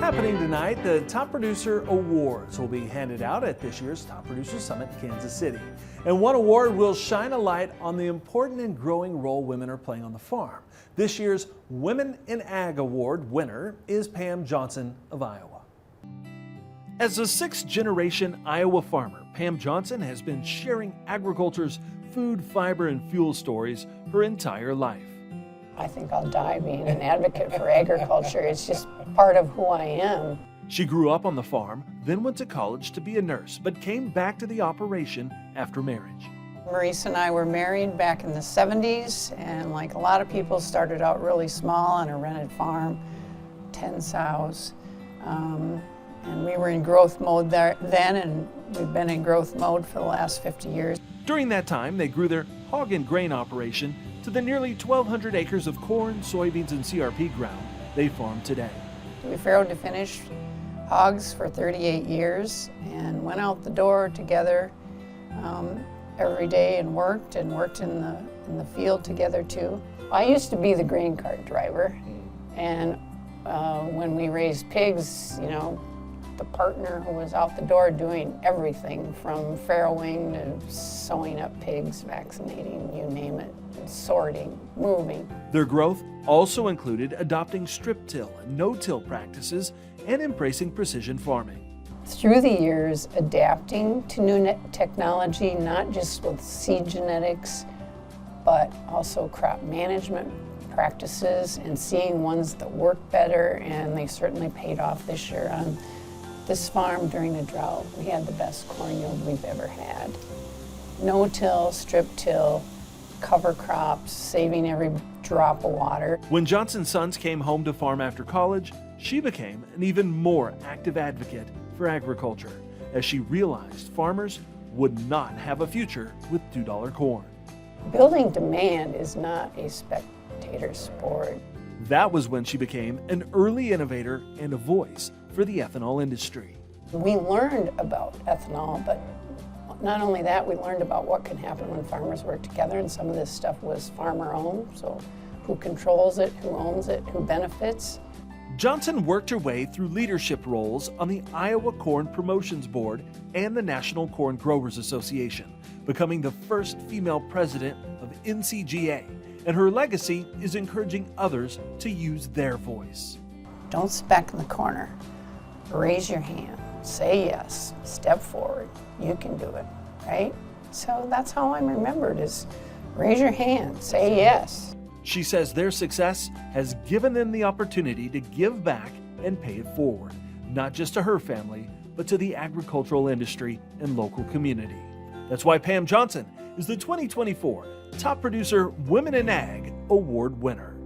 Happening tonight, the Top Producer Awards will be handed out at this year's Top Producer Summit in Kansas City. And one award will shine a light on the important and growing role women are playing on the farm. This year's Women in Ag Award winner is Pam Johnson of Iowa. As a sixth-generation Iowa farmer, Pam Johnson has been sharing agriculture's food, fiber, and fuel stories her entire life. I think I'll die being an advocate for agriculture. It's just part of who I am. She grew up on the farm, then went to college to be a nurse, but came back to the operation after marriage. Maurice and I were married back in the 70s, and like a lot of people, started out really small on a rented farm, 10 sows. And we were in growth mode there then, and we've been in growth mode for the last 50 years. During that time, they grew their hog and grain operation to the nearly 1,200 acres of corn, soybeans, and CRP ground they farm today. We farrowed to finish hogs for 38 years and went out the door together every day and worked in the field together too. I used to be the grain cart driver, and when we raised pigs, the partner who was out the door doing everything from farrowing to sewing up pigs, vaccinating, you name it, sorting, moving. Their growth also included adopting strip-till and no-till practices and embracing precision farming. Through the years, adapting to new technology, not just with seed genetics, but also crop management practices, and seeing ones that work better, and they certainly paid off this year. On this farm during the drought, we had the best corn yield we've ever had. No-till, strip-till, cover crops, saving every drop of water. When Johnson's sons came home to farm after college, she became an even more active advocate for agriculture, as she realized farmers would not have a future with $2 corn. Building demand is not a spectator sport. That was when she became an early innovator and a voice for the ethanol industry. We learned about ethanol, but not only that, we learned about what can happen when farmers work together, and some of this stuff was farmer-owned, so who controls it, who owns it, who benefits. Johnson worked her way through leadership roles on the Iowa Corn Promotions Board and the National Corn Growers Association, becoming the first female president of NCGA, and her legacy is encouraging others to use their voice. Don't spec in the corner. Raise your hand, say yes, step forward, you can do it, right? So that's how I'm remembered, is raise your hand, say yes. She says their success has given them the opportunity to give back and pay it forward, not just to her family, but to the agricultural industry and local community. That's why Pam Johnson is the 2024 Top Producer Women in Ag Award winner.